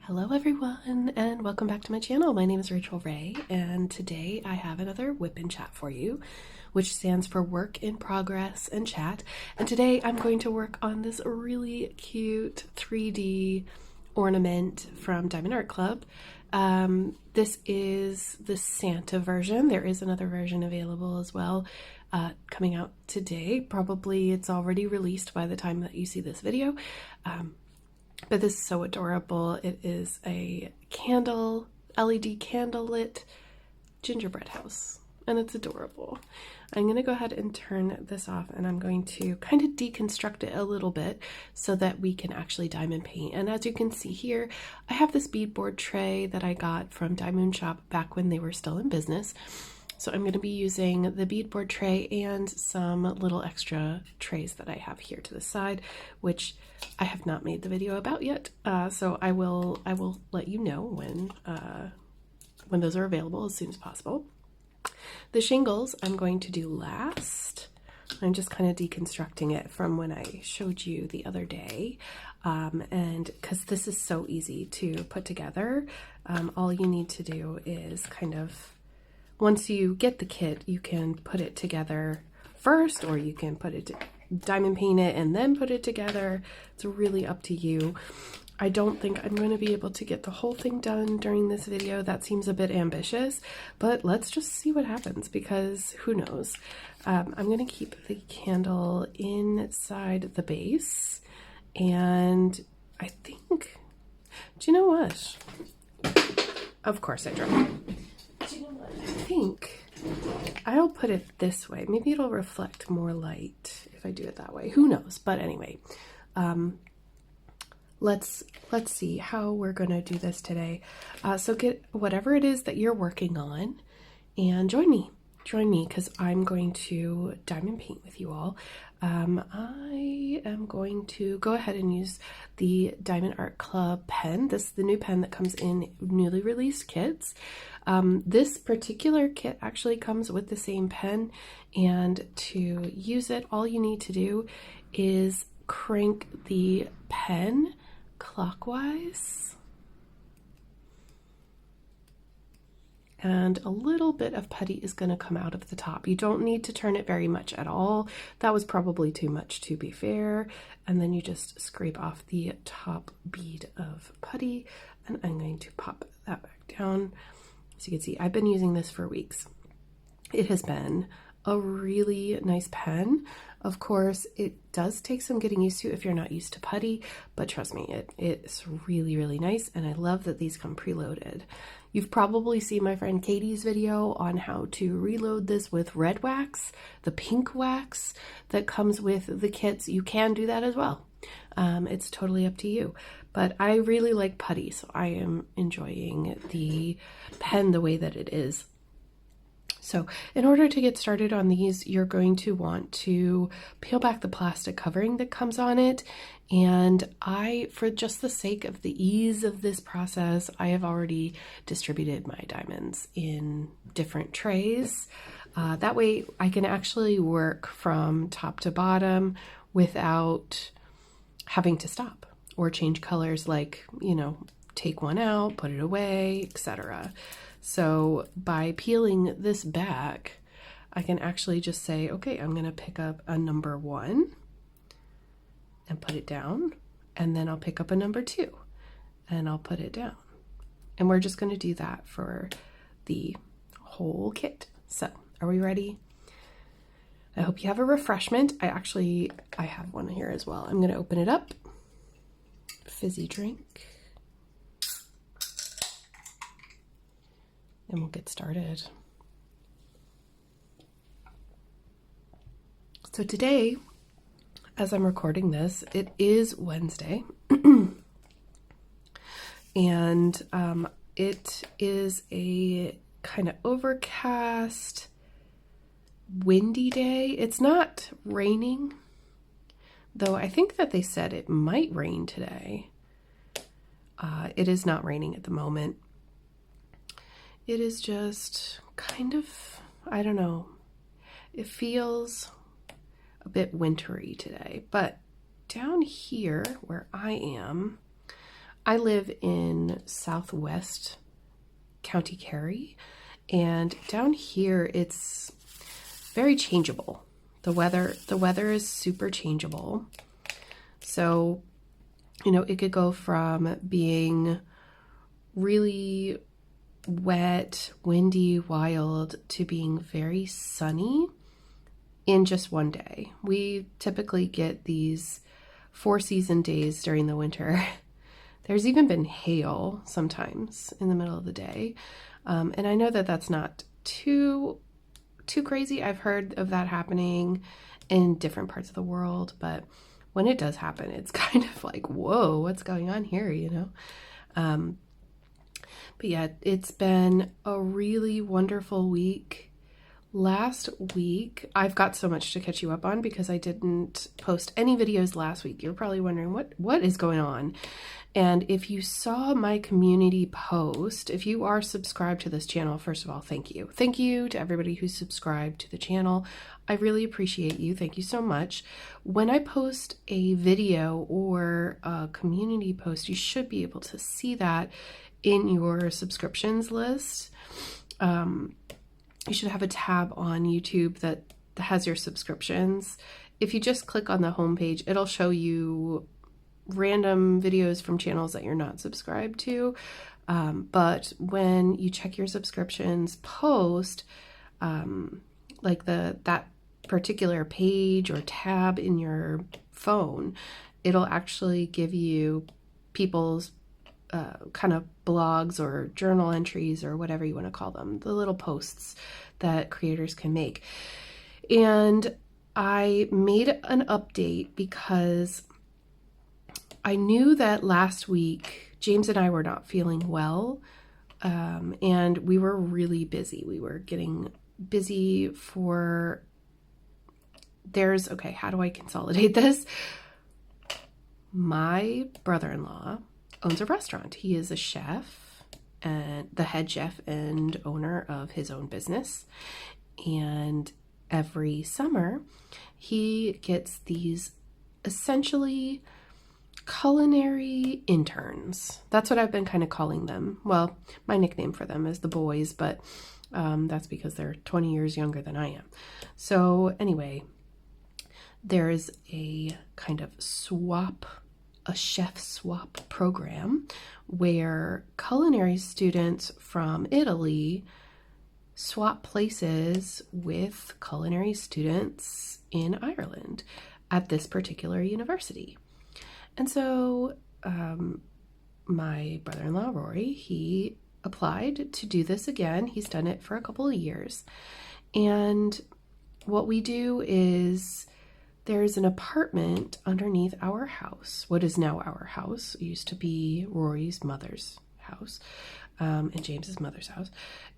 Hello everyone and welcome back to my channel. My name is Rachel Ray and today I have another WIP and Chat for you, which stands for Work in Progress and Chat. And today I'm going to work on this really cute 3D ornament from Diamond Art Club. This is the Santa version. There is another version available as well coming out today. Probably it's already released by the time that you see this video. But this is so adorable. It is a candle, LED candle lit gingerbread house, and it's adorable. I'm going to go ahead and turn this off, and I'm going to kind of deconstruct it a little bit so that we can actually diamond paint. And as you can see here, I have this beadboard tray that I got from Diamond Shop back when they were still in business. So I'm going to be using the beadboard tray and some little extra trays that I have here to the side, which I have not made the video about yet. So I will let you know when those are available as soon as possible. The shingles I'm going to do last. I'm just kind of deconstructing it from when I showed you the other day. And because this is so easy to put together, all you need to do is kind of, once you get the kit, you can put it together first, or you can diamond paint it and then put it together. It's really up to you. I don't think I'm going to be able to get the whole thing done during this video. That seems a bit ambitious, but let's just see what happens because who knows. I'm going to keep the candle inside the base, and I think, do you know what? Of course I dropped it. I think I'll put it this way. Maybe it'll reflect more light if I do it that way. Who knows? But anyway, let's see how we're going to do this today. So get whatever it is that you're working on and join me because I'm going to diamond paint with you all. I am going to go ahead and use the Diamond Art Club pen. This is the new pen that comes in newly released kits. This particular kit actually comes with the same pen, and to use it, all you need to do is crank the pen clockwise, and a little bit of putty is going to come out of the top. You don't need to turn it very much at all. That was probably too much, to be fair. And then you just scrape off the top bead of putty, and I'm going to pop that back down. As you can see, I've been using this for weeks. It has been a really nice pen. Of course, it does take some getting used to if you're not used to putty, but trust me, it's really, really nice, and I love that these come preloaded. You've probably seen my friend Katie's video on how to reload this with red wax, the pink wax that comes with the kits. You can do that as well. It's totally up to you. But I really like putty, so I am enjoying the pen the way that it is. So in order to get started on these, you're going to want to peel back the plastic covering that comes on it. And for just the sake of the ease of this process, I have already distributed my diamonds in different trays. That way I can actually work from top to bottom without having to stop or change colors, like, you know, take one out, put it away, etc. So by peeling this back, I can actually just say, okay, I'm going to pick up a number 1 and put it down, and then I'll pick up a number 2 and I'll put it down. And we're just going to do that for the whole kit. So are we ready? I hope you have a refreshment. I have one here as well. I'm going to open it up. Fizzy drink. And we'll get started. So today, as I'm recording this, it is Wednesday. And it is a kind of overcast, windy day. It's not raining, though I think that they said it might rain today. It is not raining at the moment. It is just kind of, I don't know, it feels a bit wintry today, but down here where I am, I live in Southwest County Kerry, and down here it's very changeable. The weather is super changeable. So, it could go from being really wet, windy, wild to being very sunny in just one day. We typically get these 4-season days during the winter. There's even been hail sometimes in the middle of the day. And I know that that's not too crazy. I've heard of that happening in different parts of the world, but when it does happen, it's kind of like, whoa, what's going on here, But yeah, it's been a really wonderful week. Last week, I've got so much to catch you up on because I didn't post any videos last week. You're probably wondering what is going on. And if you saw my community post, if you are subscribed to this channel, first of all, thank you. Thank you to everybody who's subscribed to the channel. I really appreciate you. Thank you so much. When I post a video or a community post, you should be able to see that in your subscriptions list. You should have a tab on YouTube that has your subscriptions. If you just click on the homepage, it'll show you random videos from channels that you're not subscribed to. But when you check your subscriptions post, like that particular page or tab in your phone, it'll actually give you people's kind of blogs or journal entries or whatever you want to call them, the little posts that creators can make. And I made an update because I knew that last week James and I were not feeling well, and we were really busy. We were getting busy for okay, how do I consolidate this? My brother-in-law owns a restaurant. He is a chef and the head chef and owner of his own business. And every summer he gets these essentially culinary interns. That's what I've been kind of calling them. Well, my nickname for them is the boys, but that's because they're 20 years younger than I am. So anyway, there's a kind of a chef swap program where culinary students from Italy swap places with culinary students in Ireland at this particular university. And so my brother-in-law, Rory, he applied to do this again. He's done it for a couple of years. And what we do is there's an apartment underneath our house, what is now our house. It used to be Rory's mother's house and James's mother's house.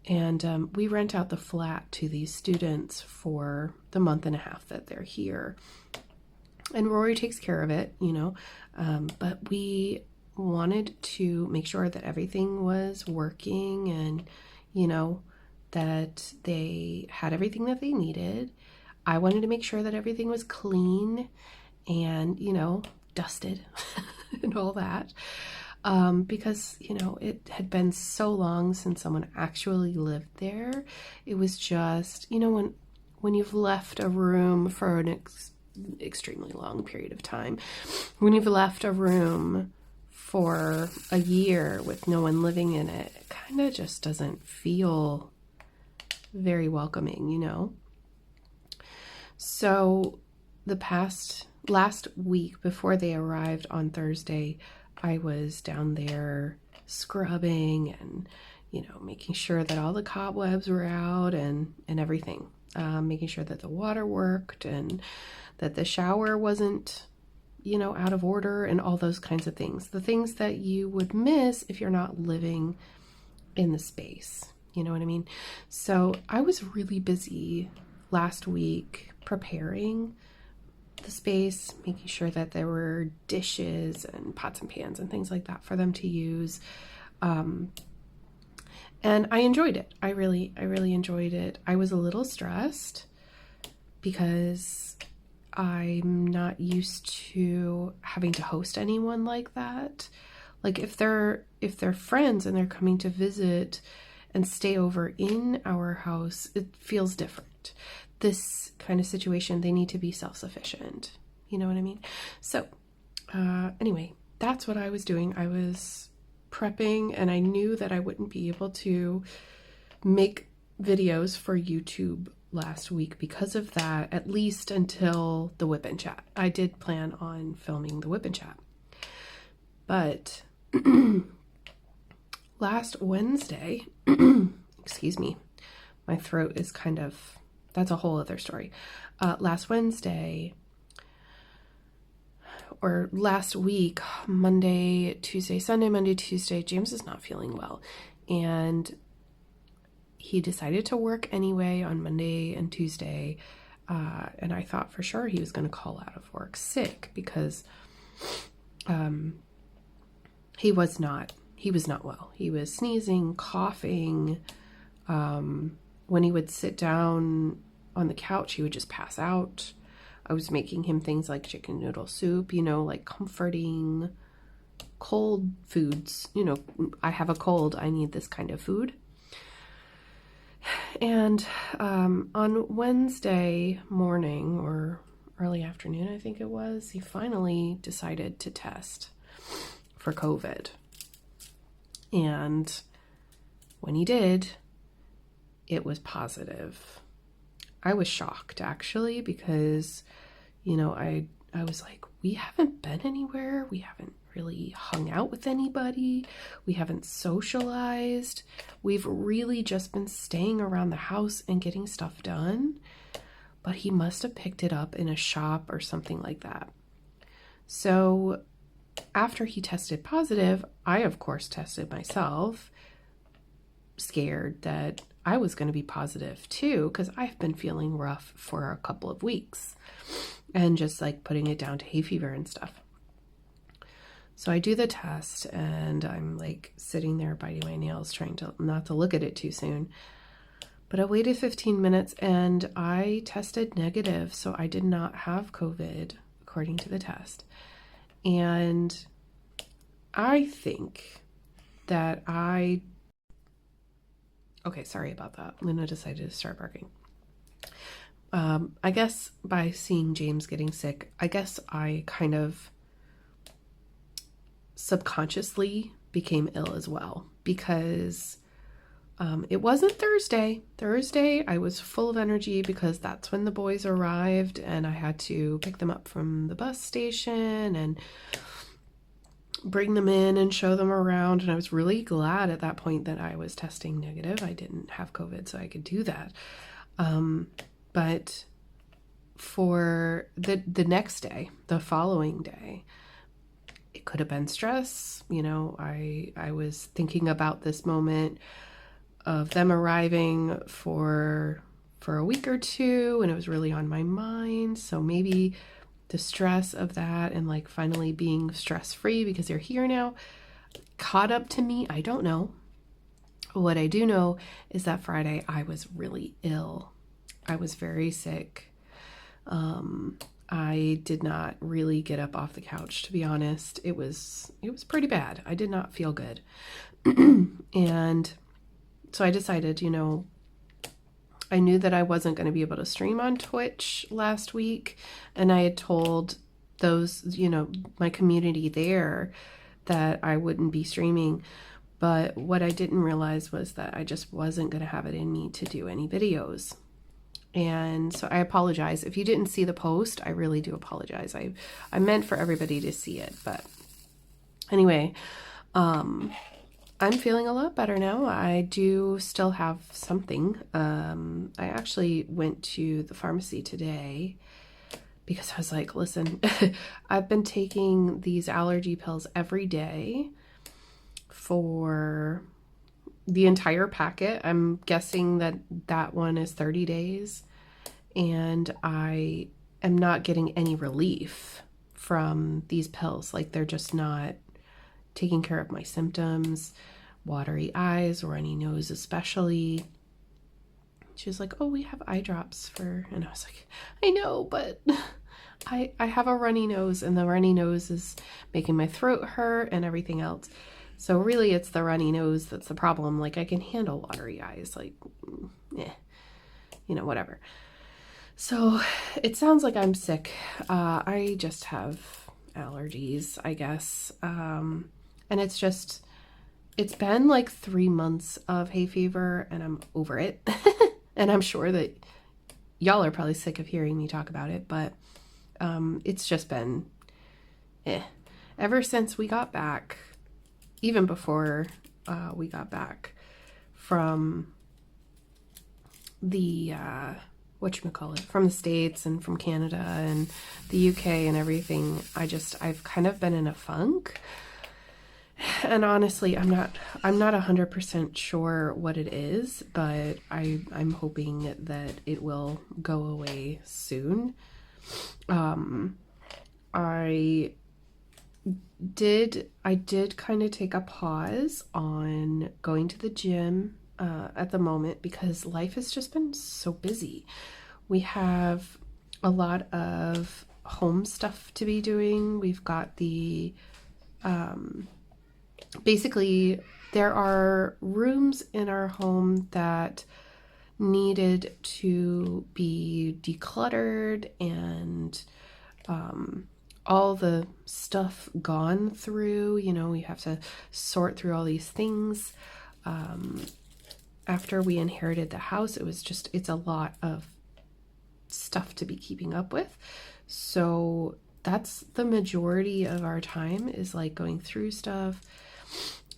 And we rent out the flat to these students for the month and a half that they're here. And Rory takes care of it, but we wanted to make sure that everything was working and, that they had everything that they needed. I wanted to make sure that everything was clean and, dusted and all that. Because, it had been so long since someone actually lived there. It was just, when you've left a room for an extremely long period of time, when you've left a room for a year with no one living in it, it kind of just doesn't feel very welcoming, So last week before they arrived on Thursday, I was down there scrubbing and, making sure that all the cobwebs were out and everything, making sure that the water worked and that the shower wasn't, out of order and all those kinds of things. The things that you would miss if you're not living in the space. You know what I mean? So I was really busy last week preparing the space, making sure that there were dishes and pots and pans and things like that for them to use. And I enjoyed it. I really enjoyed it. I was a little stressed because I'm not used to having to host anyone like that. Like if they're friends and they're coming to visit and stay over in our house, it feels different. This kind of situation, they need to be self-sufficient. You know what I mean? So anyway, that's what I was doing. I was prepping, and I knew that I wouldn't be able to make videos for YouTube last week because of that, at least until the WIPNCHAT. I did plan on filming the WIPNCHAT. But last Wednesday, excuse me, my throat is kind of, that's a whole other story. Last Wednesday, or last week, Monday, Tuesday, Sunday, Monday, Tuesday, James is not feeling well. And he decided to work anyway on Monday and Tuesday. And I thought for sure he was going to call out of work sick because he was not well. He was sneezing, coughing. When he would sit down on the couch, he would just pass out. I was making him things like chicken noodle soup, you know, like comforting cold foods. You know, I have a cold, I need this kind of food. And on Wednesday morning or early afternoon, I think it was, he finally decided to test for COVID. And when he did, it was positive. I was shocked, actually, because, you know, I was like, we haven't been anywhere. We haven't really hung out with anybody. We haven't socialized. We've really just been staying around the house and getting stuff done. But he must have picked it up in a shop or something like that. So after he tested positive, I, of course, tested myself, scared that I was going to be positive too, because I've been feeling rough for a couple of weeks and just like putting it down to hay fever and stuff. So I do the test and I'm like sitting there biting my nails, trying to not to look at it too soon. But I waited 15 minutes and I tested negative. So I did not have COVID according to the test. And I think that okay, sorry about that. Luna decided to start barking. I guess by seeing James getting sick, I guess I kind of subconsciously became ill as well, because it wasn't Thursday. Thursday, I was full of energy because that's when the boys arrived and I had to pick them up from the bus station and bring them in and show them around. And I was really glad at that point that I was testing negative. I didn't have COVID, so I could do that. But for the next day, the following day, it could have been stress. You know, I was thinking about this moment of them arriving for a week or two, and it was really on my mind. So maybe the stress of that and like finally being stress-free because they're here now caught up to me. I don't know. What I do know is that Friday I was really ill. I was very sick. I did not really get up off the couch, to be honest. It was pretty bad. I did not feel good. And so I decided, you know, I knew that I wasn't going to be able to stream on Twitch last week. And I had told those, you know, my community there that I wouldn't be streaming. But what I didn't realize was that I just wasn't going to have it in me to do any videos. And so I apologize. If you didn't see the post, I really do apologize. I meant for everybody to see it. But anyway, I'm feeling a lot better now. I do still have something. I actually went to the pharmacy today because I was like, listen, I've been taking these allergy pills every day for the entire packet. I'm guessing that that one is 30 days. And I am not getting any relief from these pills. Like, they're just not taking care of my symptoms, watery eyes, runny nose especially. She was like, oh, we have eye drops for, and I was like, I know, but I have a runny nose, and the runny nose is making my throat hurt and everything else. So really it's the runny nose that's the problem. Like, I can handle watery eyes, like, whatever. So it sounds like I'm sick. I just have allergies, I guess. And it's been like 3 months of hay fever, and I'm over it. And I'm sure that y'all are probably sick of hearing me talk about it, but it's just been ever since we got back, even before we got back from the from the States and from Canada and the UK and everything. I've kind of been in a funk. And honestly, I'm not 100% sure what it is, but I'm hoping that it will go away soon. I did kind of take a pause on going to the gym at the moment because life has just been so busy. We have a lot of home stuff to be doing. We've got the basically, there are rooms in our home that needed to be decluttered and all the stuff gone through. We have to sort through all these things. After we inherited the house, it's a lot of stuff to be keeping up with. So that's the majority of our time, is like going through stuff,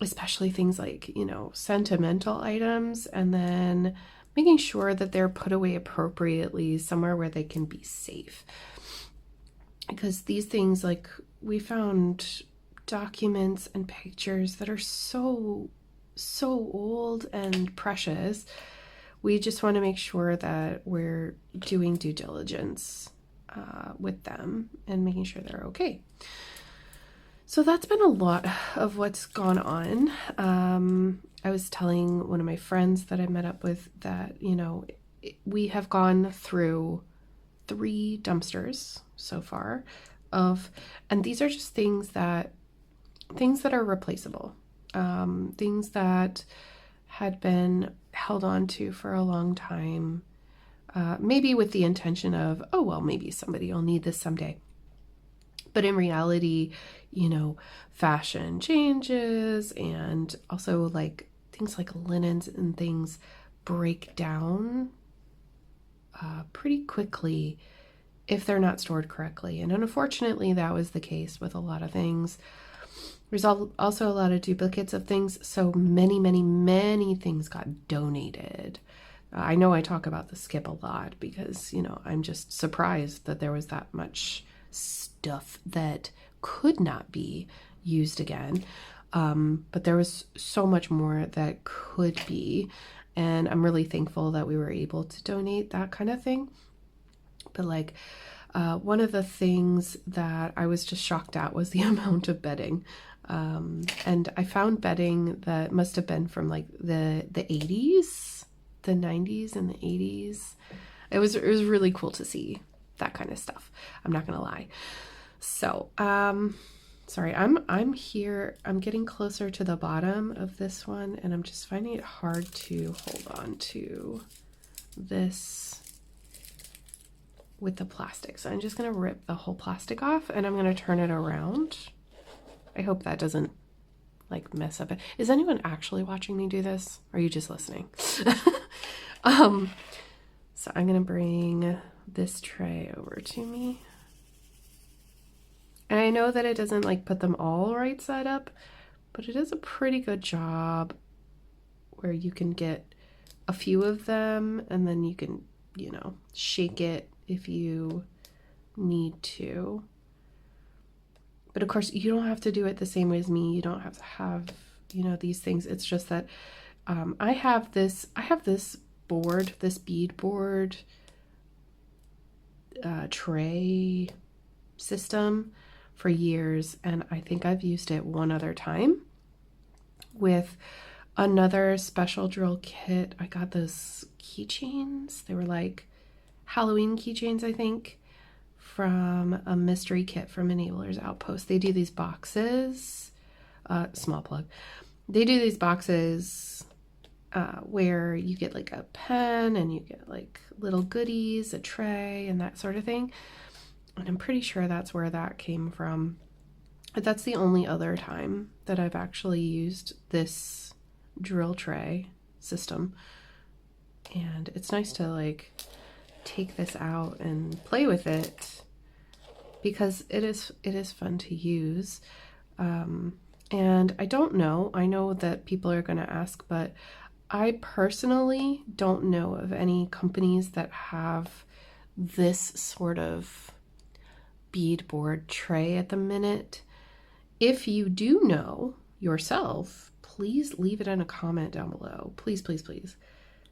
especially things like, sentimental items, and then making sure that they're put away appropriately somewhere where they can be safe. Because these things, like, we found documents and pictures that are so old and precious. We just want to make sure that we're doing due diligence with them and making sure they're okay. So that's been a lot of what's gone on. I was telling one of my friends that I met up with that, we have gone through 3 dumpsters so far and these are just things that are replaceable, things that had been held on to for a long time, maybe with the intention of, oh, well, maybe somebody will need this someday. But in reality, fashion changes, and also like things like linens and things break down pretty quickly if they're not stored correctly. And unfortunately, that was the case with a lot of things. There's also a lot of duplicates of things. So many things got donated. I know I talk about the skip a lot because, I'm just surprised that there was that much stuff that could not be used again. But there was so much more that could be. And I'm really thankful that we were able to donate that kind of thing. But like, one of the things that I was just shocked at was the amount of bedding. And I found bedding that must have been from like the 80s, the 90s and the 80s. It was really cool to see that kind of stuff. I'm not gonna lie. So, sorry, I'm here. I'm getting closer to the bottom of this one, and I'm just finding it hard to hold on to this with the plastic. So I'm just gonna rip the whole plastic off, and I'm gonna turn it around. I hope that doesn't like mess up it. Is anyone actually watching me do this? Or are you just listening? So I'm gonna bring this tray over to me. And I know that it doesn't like put them all right side up, but it does a pretty good job where you can get a few of them and then you can, shake it if you need to. But of course, you don't have to do it the same way as me. You don't have to have, these things. It's just that I have this board, this bead board tray system for years, and I think I've used it one other time with another special drill kit. I got those keychains. They were like Halloween keychains, I think, from a mystery kit from Enablers Outpost. They do these boxes, small plug. They do these boxes where you get like a pen and you get like little goodies, a tray and that sort of thing. And I'm pretty sure that's where that came from. But that's the only other time that I've actually used this drill tray system. And it's nice to like take this out and play with it because it is fun to use. And I don't know, I know that people are going to ask, but I personally don't know of any companies that have this sort of beadboard tray at the minute. If you do know yourself, please leave it in a comment down below. Please, please, please.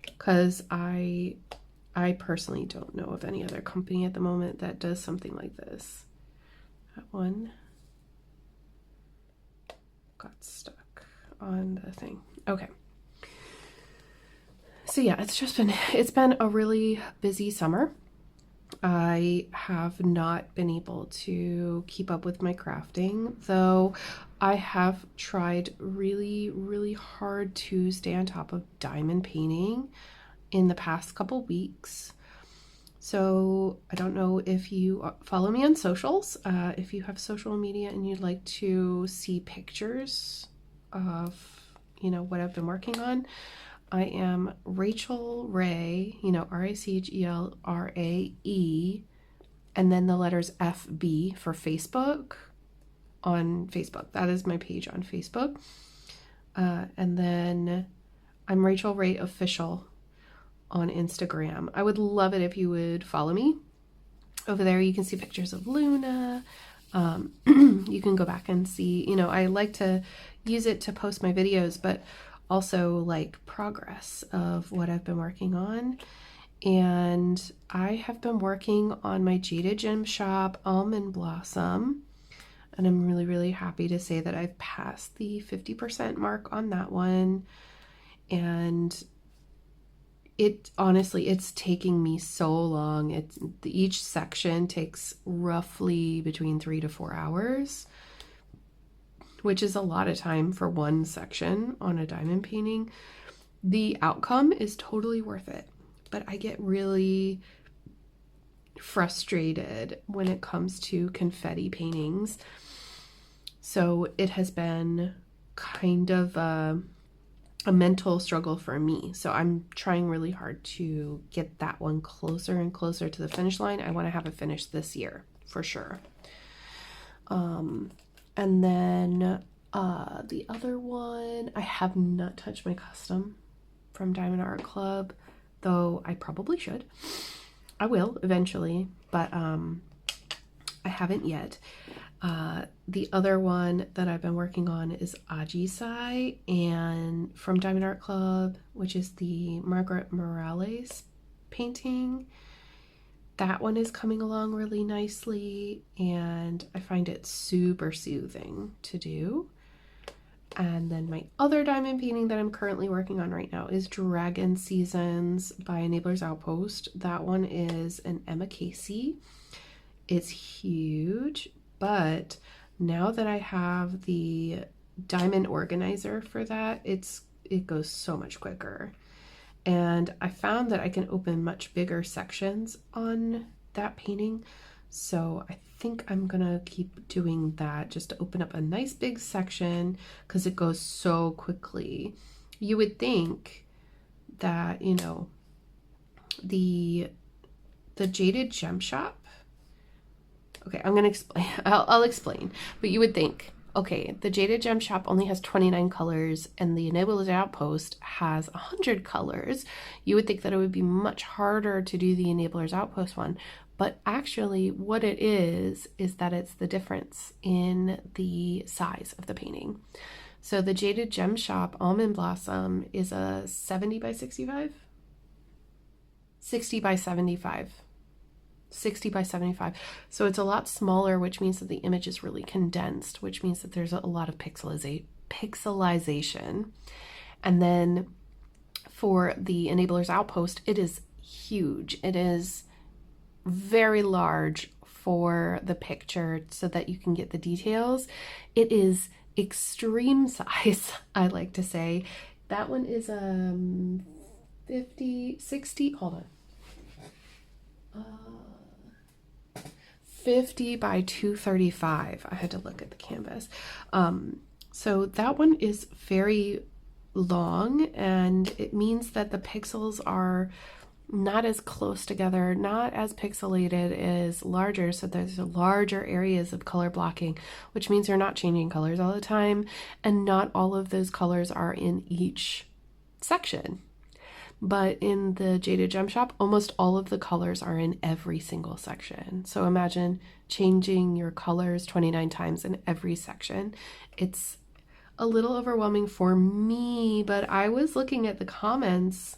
Because I personally don't know of any other company at the moment that does something like this. That one got stuck on the thing. Okay. So yeah, it's been a really busy summer. I have not been able to keep up with my crafting, though I have tried really, really hard to stay on top of diamond painting in the past couple weeks. So I don't know if you follow me on socials. If you have social media and you'd like to see pictures of, what I've been working on, I am Rachel Ray, RACHELRAE, and then the letters FB for Facebook on Facebook. That is my page on Facebook. And then I'm Rachel Ray Official on Instagram. I would love it if you would follow me. Over there you can see pictures of Luna. You can go back and see, I like to use it to post my videos, but also like progress of what I've been working on. And I have been working on my Jaded Gem Shop Almond Blossom, and I'm really, really happy to say that I've passed the 50% mark on that one. And it's taking me so long. Each section takes roughly between 3 to 4 hours, which is a lot of time for one section on a diamond painting. The outcome is totally worth it, but I get really frustrated when it comes to confetti paintings. So it has been kind of a mental struggle for me. So I'm trying really hard to get that one closer and closer to the finish line. I want to have it finished this year for sure. And then the other one, I have not touched my custom from Diamond Art Club, though I probably should. I will eventually, but I haven't yet. The other one that I've been working on is Ajisai, and from Diamond Art Club, which is the Margaret Morales painting. That one is coming along really nicely, and I find it super soothing to do. And then my other diamond painting that I'm currently working on right now is Dragon Seasons by Enablers Outpost. That one is an Emma Casey. It's huge, but now that I have the diamond organizer for that, it goes so much quicker. And I found that I can open much bigger sections on that painting. So I think I'm gonna keep doing that, just to open up a nice big section because it goes so quickly. You would think that, the Jaded Gem Shop. Okay, I'm gonna explain. I'll explain. But you would think, okay, the Jaded Gem Shop only has 29 colors and the Enablers Outpost has 100 colors. You would think that it would be much harder to do the Enablers Outpost one. But actually what it is that it's the difference in the size of the painting. So the Jaded Gem Shop Almond Blossom is a 70 by 65? 60 by 75. 60 by 75. So it's a lot smaller, which means that the image is really condensed, which means that there's a lot of pixelization. And then for the Enablers Outpost, it is huge. It is very large for the picture so that you can get the details. It is extreme size, I like to say. That one is 50, 60, hold on. 50 by 235. I had to look at the canvas. So that one is very long, and it means that the pixels are not as close together, not as pixelated, as larger, so there's larger areas of color blocking, which means you're not changing colors all the time, and not all of those colors are in each section. But in the Jaded Gem Shop, almost all of the colors are in every single section. So imagine changing your colors 29 times in every section. It's a little overwhelming for me, but I was looking at the comments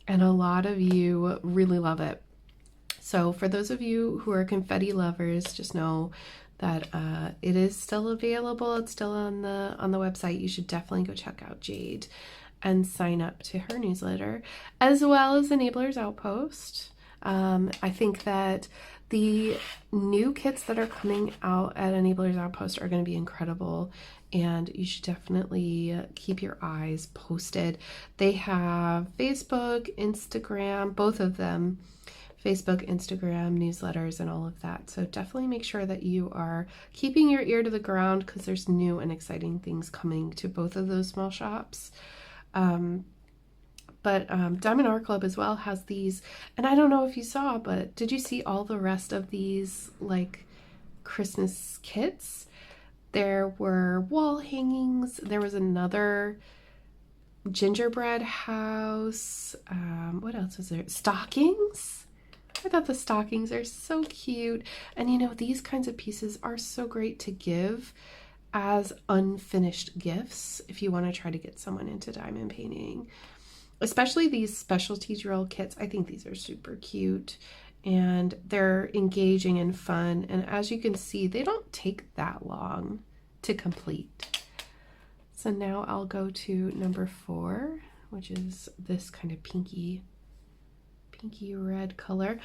and a lot of you really love it. So for those of you who are confetti lovers, just know that it is still available. It's still on the website. You should definitely go check out Jade and sign up to her newsletter, as well as Enablers Outpost. I think that the new kits that are coming out at Enablers Outpost are going to be incredible, and you should definitely keep your eyes posted. They have Facebook, Instagram, both of them, Facebook, Instagram, newsletters, and all of that. So definitely make sure that you are keeping your ear to the ground, because there's new and exciting things coming to both of those small shops. But Diamond Art Club as well has these, and I don't know if you saw, but did you see all the rest of these like Christmas kits? There were wall hangings. There was another gingerbread house. What else was there? Stockings. I thought the stockings are so cute. And you know, these kinds of pieces are so great to give as unfinished gifts if you want to try to get someone into diamond painting. Especially these specialty drill kits. I think these are super cute, and they're engaging and fun. And as you can see, they don't take that long to complete. So now I'll go to number 4, which is this kind of pinky red color.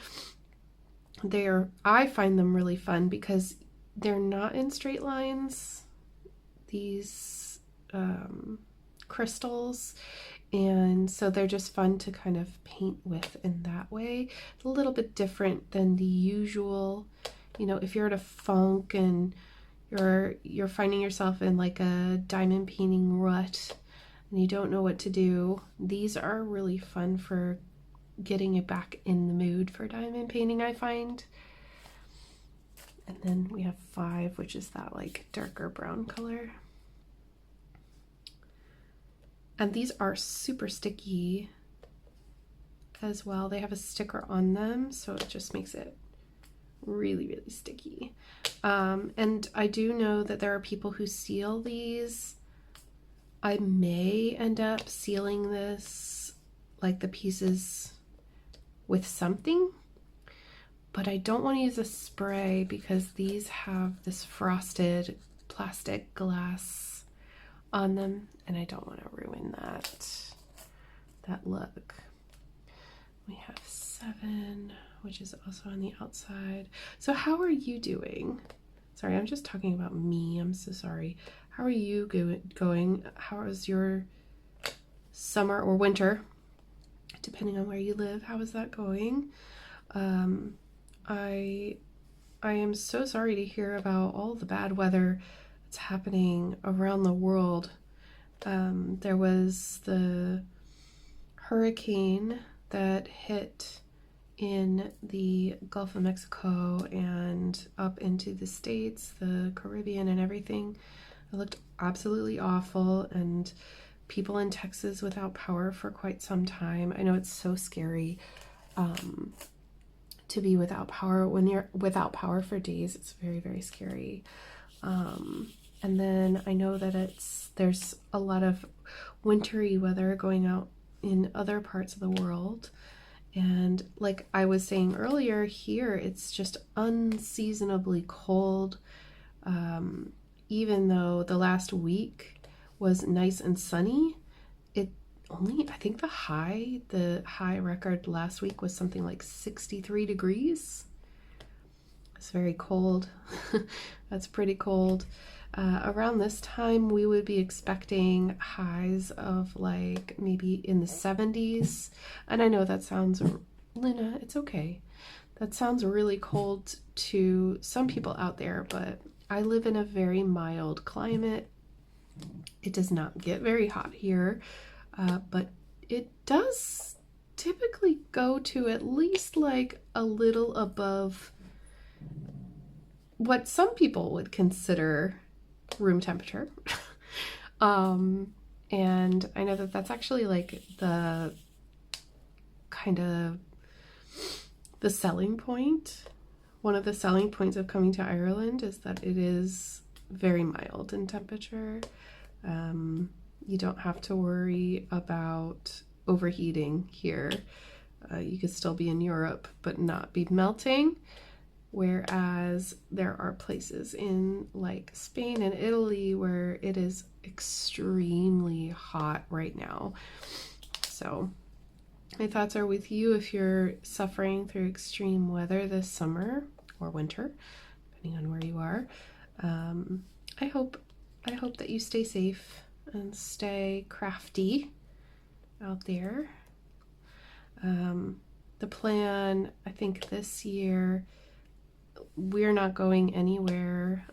I find them really fun because they're not in straight lines, these crystals, and so they're just fun to kind of paint with in that way. It's a little bit different than the usual, you know, if you're at a funk and you're finding yourself in like a diamond painting rut and you don't know what to do. These are really fun for getting you back in the mood for diamond painting, I find. And then we have 5, which is that like darker brown color. And these are super sticky as well. They have a sticker on them, so it just makes it really, really sticky. And I do know that there are people who seal these. I may end up sealing this, like the pieces, with something, but I don't want to use a spray because these have this frosted plastic glass on them, and I don't want to ruin that look. We have 7, which is also on the outside. So how are you doing? Sorry, I'm just talking about me. I'm so sorry. How are you going? How is your summer or winter, depending on where you live? How is that going? I am so sorry to hear about all the bad weather that's happening around the world. There was the hurricane that hit in the Gulf of Mexico and up into the States, the Caribbean and everything. It looked absolutely awful, and people in Texas without power for quite some time. I know it's so scary to be without power. When you're without power for days, it's very, very scary. And then I know that there's a lot of wintry weather going out in other parts of the world. And like I was saying earlier, here it's just unseasonably cold. Even though the last week was nice and sunny, I think the high record last week was something like 63 degrees. It's very cold. That's pretty cold. Around this time, we would be expecting highs of like maybe in the 70s. And I know that sounds, Luna, it's okay. That sounds really cold to some people out there, but I live in a very mild climate. It does not get very hot here, but it does typically go to at least like a little above what some people would consider room temperature. And I know that that's actually like the kind of the selling point. One of the selling points of coming to Ireland is that it is very mild in temperature. You don't have to worry about overheating here. You could still be in Europe but not be melting. Whereas there are places in like Spain and Italy where it is extremely hot right now. So my thoughts are with you if you're suffering through extreme weather this summer or winter, depending on where you are. I hope that you stay safe and stay crafty out there. The plan, I think this year, we're not going anywhere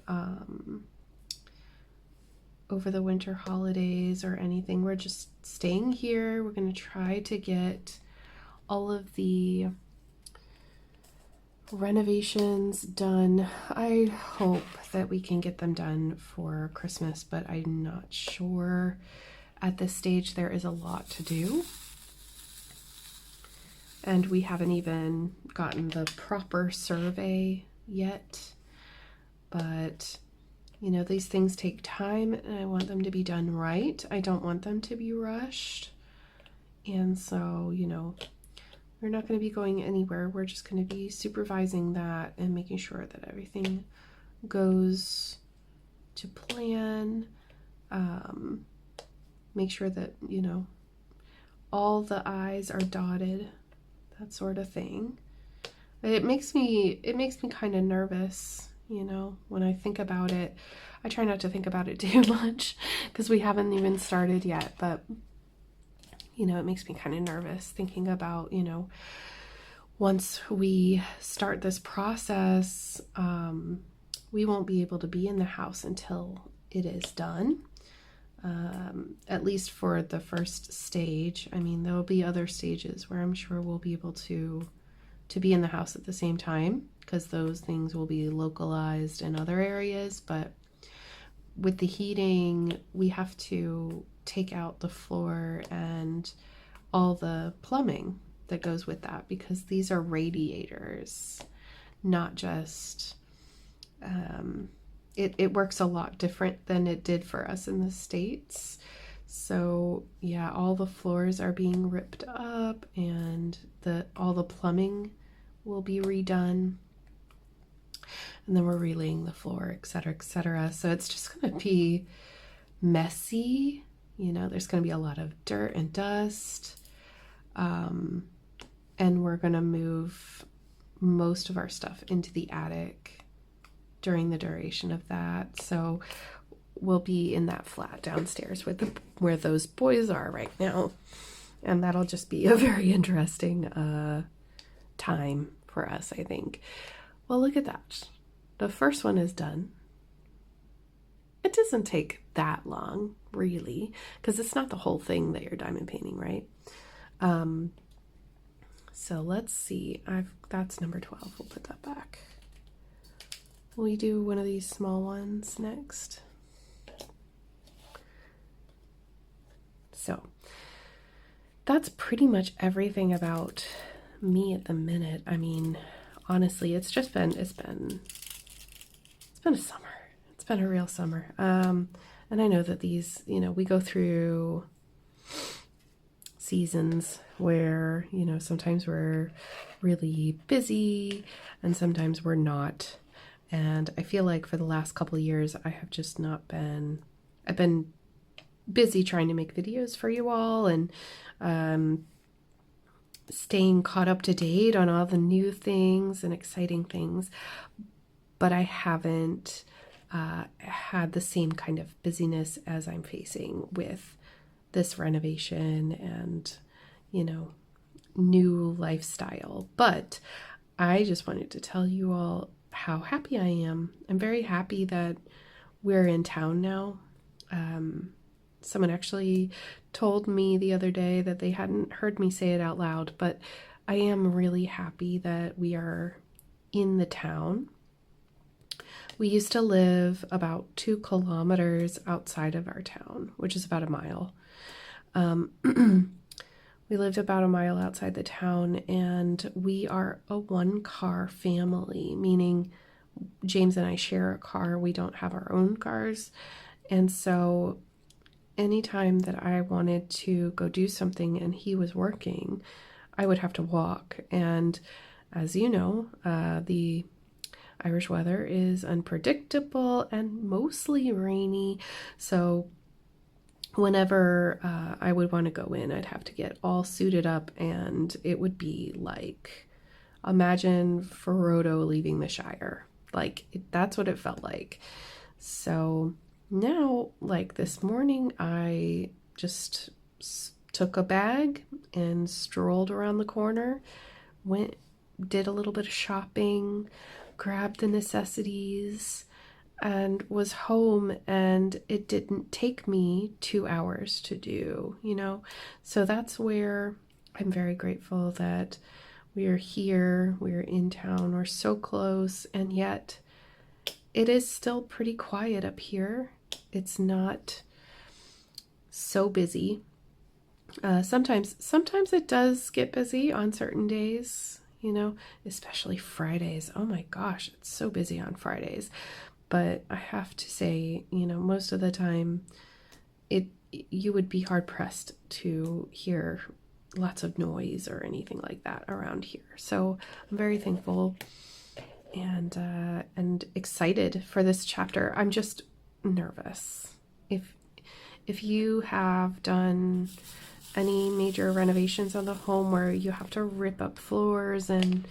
over the winter holidays or anything. We're just staying here. We're going to try to get all of the renovations done. I hope that we can get them done for Christmas, but I'm not sure. At this stage, there is a lot to do. And we haven't even gotten the proper survey yet. But, you know, these things take time and I want them to be done right. I don't want them to be rushed. And so, you know, we're not going to be going anywhere. We're just going to be supervising that and making sure that everything goes to plan. Make sure that, you know, all the I's are dotted, that sort of thing. It makes me kind of nervous, you know, when I think about it. I try not to think about it too much because we haven't even started yet, but you know, it makes me kind of nervous thinking about, you know, once we start this process, we won't be able to be in the house until it is done. At least for the first stage. I mean, there'll be other stages where I'm sure we'll be able to be in the house at the same time because those things will be localized in other areas. But with the heating, we have to take out the floor and all the plumbing that goes with that because these are radiators, not just it works a lot different than it did for us in the States. So yeah, all the floors are being ripped up and all the plumbing will be redone. And then we're relaying the floor, etc., etc. So it's just going to be messy. You know, there's going to be a lot of dirt and dust. And we're going to move most of our stuff into the attic during the duration of that. So we'll be in that flat downstairs where those boys are right now. And that'll just be a very interesting time for us, I think. Well, look at that. The first one is done. It doesn't take that long, really, because it's not the whole thing that you're diamond painting, right? So let's see. That's number 12. We'll put that back. Will we do one of these small ones next? So that's pretty much everything about me at the minute. I mean, honestly, it's been a summer. It's been a real summer. And I know that these, you know, we go through seasons where, you know, sometimes we're really busy and sometimes we're not. And I feel like for the last couple of years, I have just not been, I've been busy trying to make videos for you all and staying caught up to date on all the new things and exciting things. but I haven't had the same kind of busyness as I'm facing with this renovation and, you know, new lifestyle. But I just wanted to tell you all how happy I am. I'm very happy that we're in town now. Someone actually told me the other day that they hadn't heard me say it out loud, but I am really happy that we are in the town. We used to live about 2 kilometers outside of our town, which is about a mile. We lived about a mile outside the town, and we are a 1-car family, meaning James and I share a car. We don't have our own cars. And so anytime that I wanted to go do something and he was working, I would have to walk. And as you know, the Irish weather is unpredictable and mostly rainy. So whenever I would want to go in, I'd have to get all suited up, and it would be like, imagine Frodo leaving the Shire. Like, that's what it felt like. So now, like this morning, I just took a bag and strolled around the corner, did a little bit of shopping, grabbed the necessities, and was home, and it didn't take me 2 hours to do, you know? So that's where I'm very grateful that we are here, we're in town, we're so close, and yet it is still pretty quiet up here. It's not so busy. Sometimes it does get busy on certain days, you know, especially Fridays. Oh my gosh, it's so busy on Fridays. But I have to say, you know, most of the time, you would be hard pressed to hear lots of noise or anything like that around here. So I'm very thankful and excited for this chapter. I'm just nervous. If you have done any major renovations on the home where you have to rip up floors and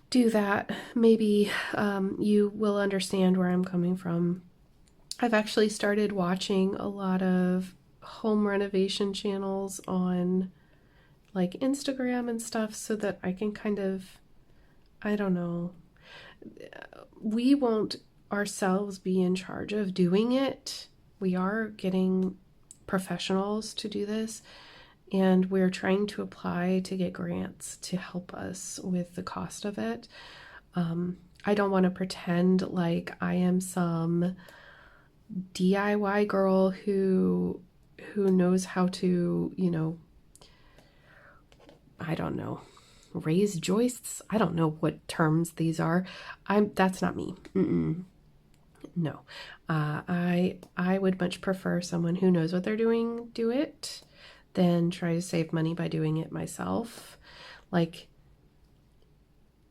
do that, maybe you will understand where I'm coming from. I've actually started watching a lot of home renovation channels on like Instagram and stuff so that I can kind of, I don't know, we won't ourselves be in charge of doing it. We are getting professionals to do this, and we're trying to apply to get grants to help us with the cost of it. I don't want to pretend like I am some DIY girl who knows how to, you know, I don't know, raise joists. I don't know what terms these are. That's not me. No. I would much prefer someone who knows what they're doing do it than try to save money by doing it myself. Like,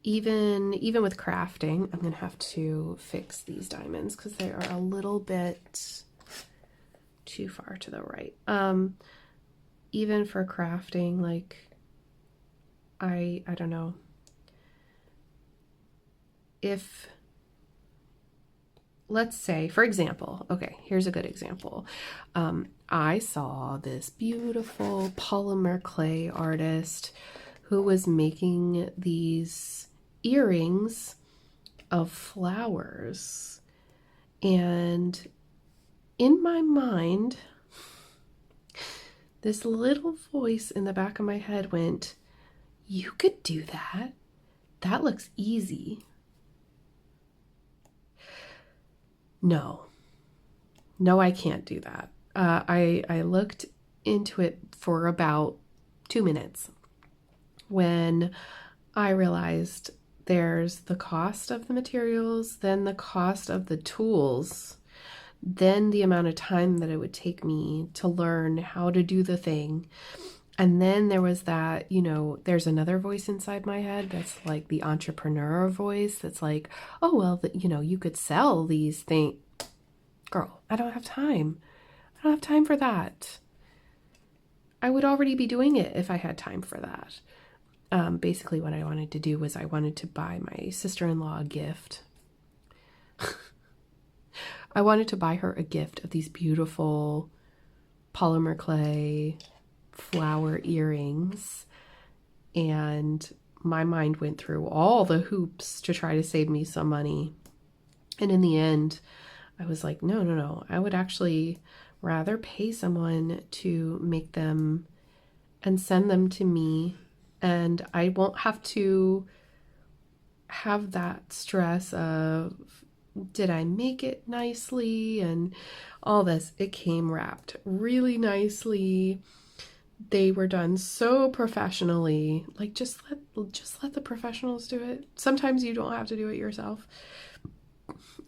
even with crafting, I'm gonna have to fix these diamonds because they are a little bit too far to the right. Even for crafting, like, I don't know, if, let's say, for example, okay, here's a good example. I saw this beautiful polymer clay artist who was making these earrings of flowers. And in my mind, this little voice in the back of my head went, "You could do that. That looks easy." No, I can't do that. I looked into it for about 2 minutes when I realized there's the cost of the materials, then the cost of the tools, then the amount of time that it would take me to learn how to do the thing. And then there was that, you know, there's another voice inside my head that's like the entrepreneur voice that's like, oh, well, you know, you could sell these things. Girl, I don't have time. I don't have time for that. I would already be doing it if I had time for that. Basically what I wanted to do was I wanted to buy my sister-in-law a gift. I wanted to buy her a gift of these beautiful polymer clay flower earrings, and my mind went through all the hoops to try to save me some money. And in the end, I was like, no, I would actually rather pay someone to make them and send them to me, and I won't have to have that stress of, did I make it nicely and all this. It came wrapped really nicely. They were done so professionally. Like, just let the professionals do it. Sometimes you don't have to do it yourself.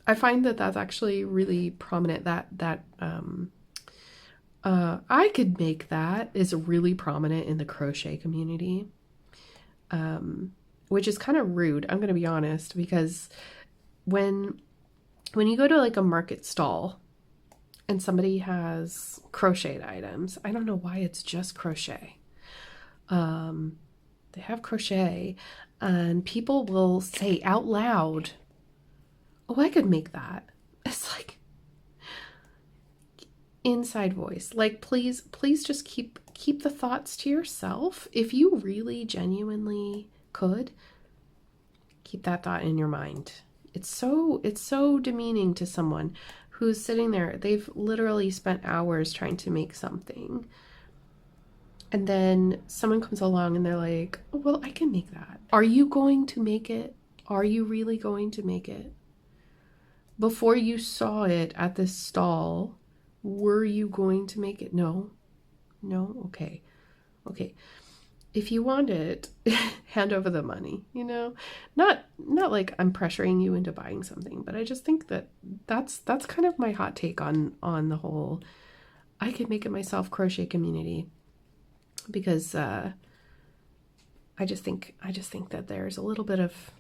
I find that that's actually really prominent. That I could make that is really prominent in the crochet community, which is kind of rude. I'm going to be honest, because when you go to like a market stall and somebody has crocheted items, I don't know why it's just crochet. They have crochet, and people will say out loud, "Oh, I could make that." It's like inside voice. Like, please just keep the thoughts to yourself. If you really genuinely could, keep that thought in your mind. It's so demeaning to someone who's sitting there. They've literally spent hours trying to make something, and then someone comes along and they're like, "Oh, well, I can make that." Are you going to make it? Are you really going to make it? Before you saw it at this stall, were you going to make it? No. Okay. If you want it, hand over the money, not like I'm pressuring you into buying something, but I just think that that's kind of my hot take on the whole I could make it myself crochet community, because I just think that there's a little bit of,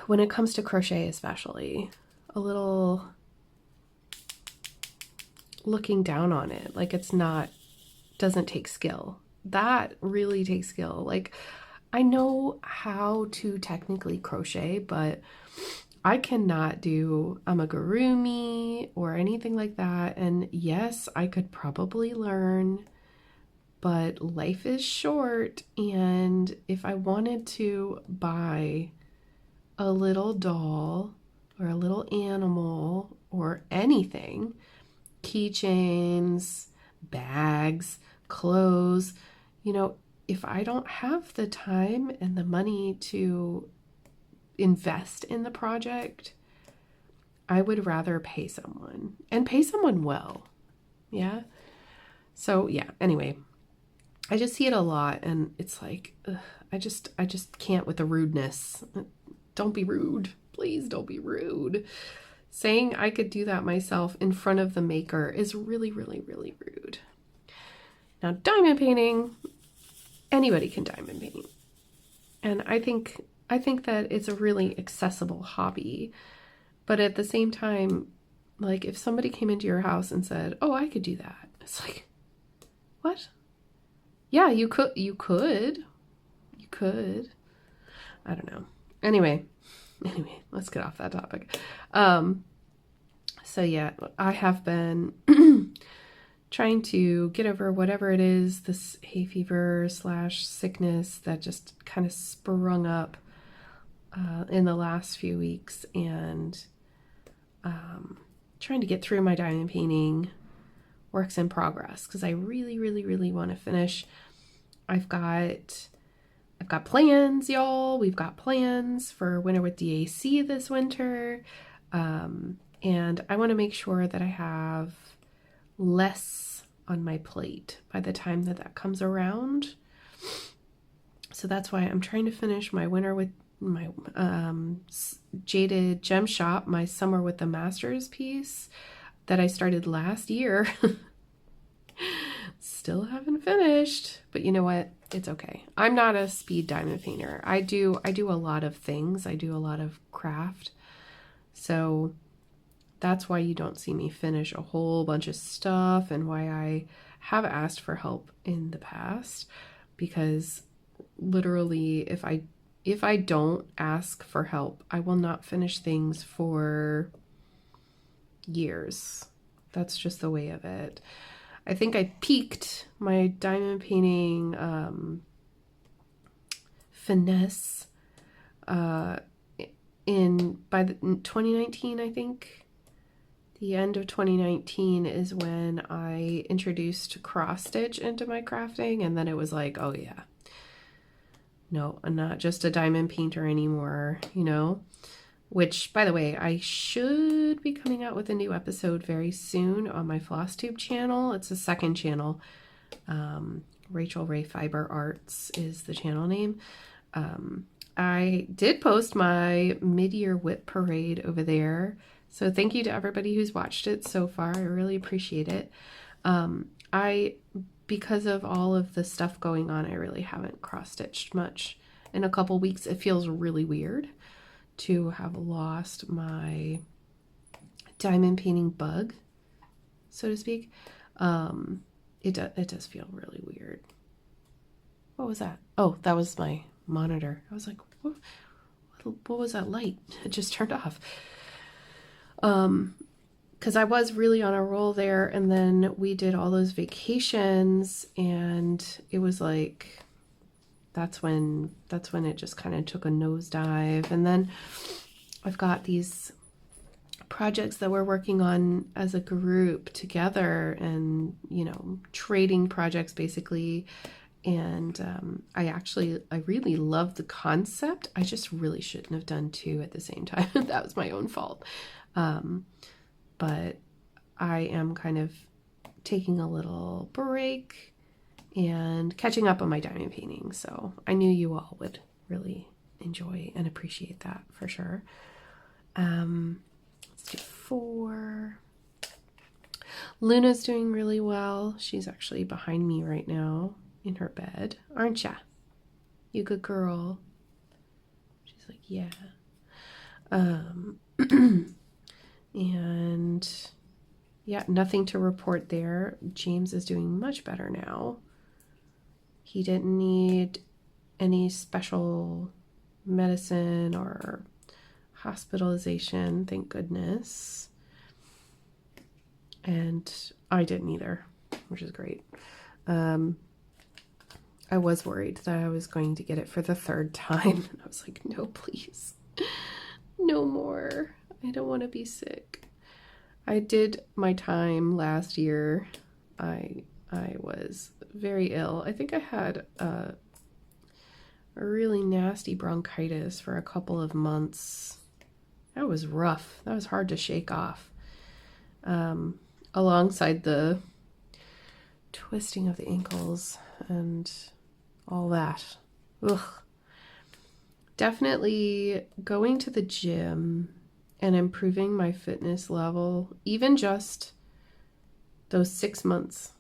when it comes to crochet especially, a little looking down on it, like it's not, doesn't take skill. That really takes skill. Like, I know how to technically crochet, but I cannot do amigurumi or anything like that. And yes, I could probably learn, but life is short. And if I wanted to buy a little doll or a little animal or anything, keychains, bags, clothes, if I don't have the time and the money to invest in the project, I would rather pay someone, and pay someone well. Yeah. So yeah, anyway, I just see it a lot, and it's like, ugh, I just can't with the rudeness. Don't be rude. Please don't be rude. Saying I could do that myself in front of the maker is really, really, really rude. Now, diamond painting, anybody can diamond paint. And I think that it's a really accessible hobby. But at the same time, like, if somebody came into your house and said, "Oh, I could do that." It's like, what? Yeah, you could. I don't know. Anyway, let's get off that topic. So yeah, I have been trying to get over whatever it is, this hay fever / sickness that just kind of sprung up in the last few weeks, and trying to get through my diamond painting works in progress, because I really, really, really want to finish. I've got plans, y'all. We've got plans for Winter with DAC this winter. And I want to make sure that I have less on my plate by the time that comes around. So that's why I'm trying to finish my winter with my Jaded Gem Shop, my summer with the masters piece that I started last year. Still haven't finished, but you know what? It's okay. I'm not a speed diamond painter. I do a lot of things. I do a lot of craft. So that's why you don't see me finish a whole bunch of stuff, and why I have asked for help in the past, because literally if I if I don't ask for help, I will not finish things for years. That's just the way of it. I think I peaked my diamond painting finesse by 2019, I think. The end of 2019 is when I introduced cross stitch into my crafting, and then it was like, oh yeah, no, I'm not just a diamond painter anymore, you know? Which, by the way, I should be coming out with a new episode very soon on my FlossTube channel. It's a second channel. Rachel Ray Fiber Arts is the channel name. I did post my mid-year WIP parade over there. So thank you to everybody who's watched it so far. I really appreciate it. Because of all of the stuff going on, I really haven't cross-stitched much in a couple weeks. It feels really weird to have lost my diamond painting bug, so to speak. It does feel really weird. What was that? Oh, that was my monitor. I was like, what was that light? It just turned off. Because I was really on a roll there, and then we did all those vacations, and it was like, that's when it just kind of took a nosedive. And then I've got these projects that we're working on as a group together, and, you know, trading projects basically. And I really love the concept. I just really shouldn't have done two at the same time. That was my own fault. But I am kind of taking a little break and catching up on my diamond painting. So I knew you all would really enjoy and appreciate that for sure. Let's do 4. Luna's doing really well. She's actually behind me right now in her bed. Aren't ya? You good girl. She's like, yeah. And yeah, nothing to report there. James is doing much better now. He didn't need any special medicine or hospitalization, thank goodness. And I didn't either, which is great. I was worried that I was going to get it for the 3rd time. I was like, no, please. No more. I don't want to be sick. I did my time last year. I was very ill. I think I had a really nasty bronchitis for a couple of months. That was rough. That was hard to shake off. Alongside the twisting of the ankles and all that. Ugh. Definitely going to the gym and improving my fitness level, even just those 6 months,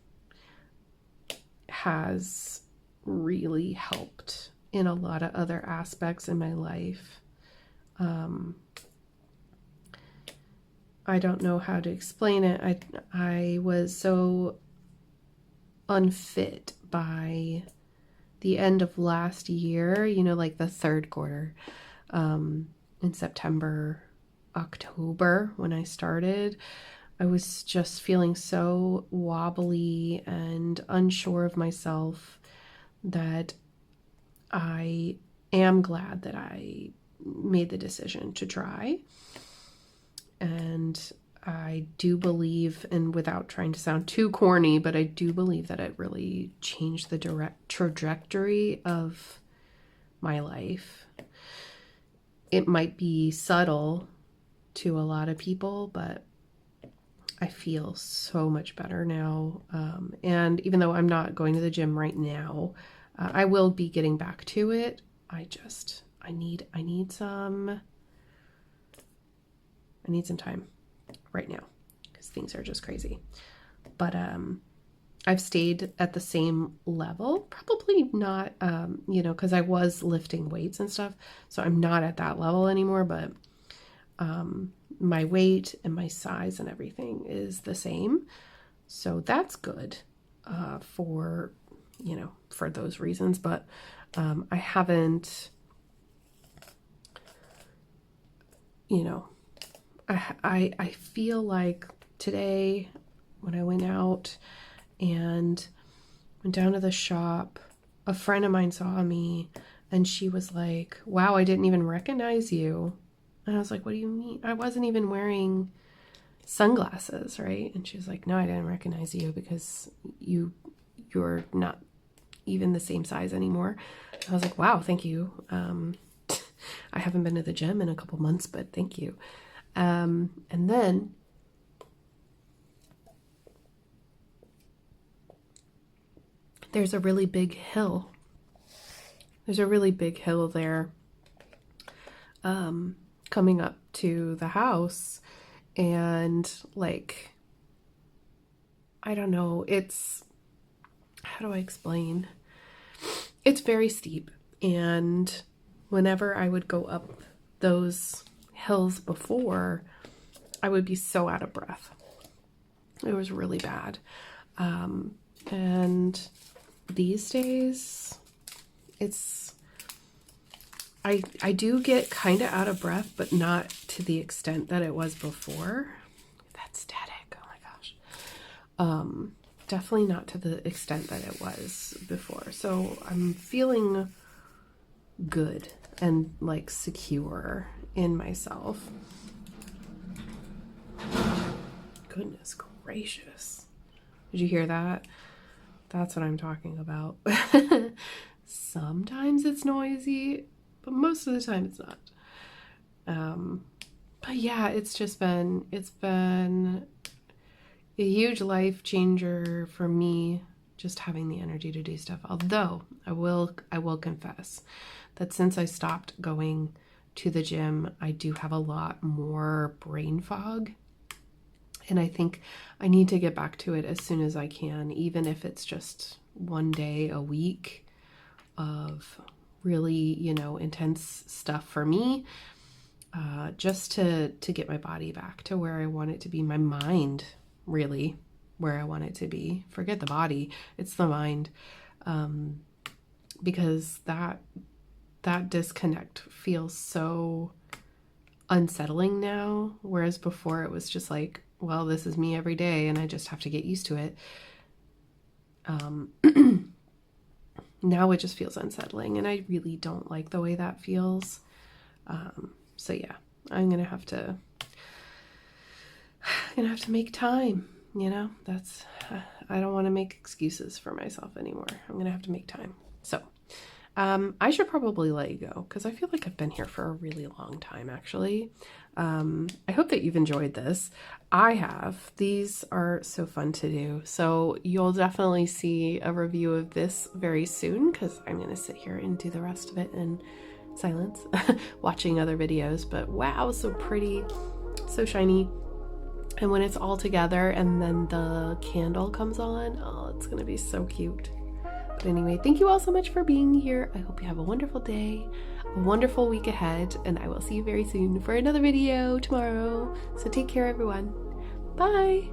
has really helped in a lot of other aspects in my life. I don't know how to explain it. I was so unfit by the end of last year, you know, like the 3rd quarter, in September, October, when I started. I was just feeling so wobbly and unsure of myself that I am glad that I made the decision to try. And I do believe, and without trying to sound too corny, but I do believe that it really changed the trajectory of my life. It might be subtle to a lot of people, but I feel so much better now. And even though I'm not going to the gym right now, I will be getting back to it. I need some time right now because things are just crazy. But I've stayed at the same level, probably not, because I was lifting weights and stuff. So I'm not at that level anymore, but my weight and my size and everything is the same. So that's good for those reasons. But I haven't you know, I feel like today when I went out and went down to the shop, a friend of mine saw me and she was like, wow, I didn't even recognize you. And I was like, what do you mean? I wasn't even wearing sunglasses, right? And she was like, no, I didn't recognize you because you're not even the same size anymore. I was like, wow, thank you. I haven't been to the gym in a couple months, but thank you. And then there's a really big hill. There's a really big hill there coming up to the house. And like, I don't know, how do I explain? It's very steep. And whenever I would go up those hills before, I would be so out of breath. It was really bad. And these days, I do get kind of out of breath, but not to the extent that it was before. That's static. Oh my gosh. Definitely not to the extent that it was before. So I'm feeling good and like secure in myself. Goodness gracious. Did you hear that? That's what I'm talking about. Sometimes it's noisy, but most of the time it's not. But yeah, it's been a huge life changer for me, just having the energy to do stuff. Although I will confess that since I stopped going to the gym, I do have a lot more brain fog. And I think I need to get back to it as soon as I can, even if it's just one day a week of really, intense stuff for me, just to get my body back to where I want it to be, my mind really where I want it to be. Forget the body, it's the mind, because that disconnect feels so unsettling now, whereas before it was just like, well, this is me every day and I just have to get used to it. Now it just feels unsettling and I really don't like the way that feels. So yeah, I'm gonna have to make time, that's, I don't want to make excuses for myself anymore. I'm gonna have to make time. So I should probably let you go because I feel like I've been here for a really long time, actually. I hope that you've enjoyed this. I have. These are so fun to do. So you'll definitely see a review of this very soon because I'm going to sit here and do the rest of it in silence, watching other videos. But wow, so pretty, so shiny. And when it's all together and then the candle comes on, oh, it's going to be so cute. But anyway, thank you all so much for being here. I hope you have a wonderful day, a wonderful week ahead, and I will see you very soon for another video tomorrow. So take care, everyone. Bye.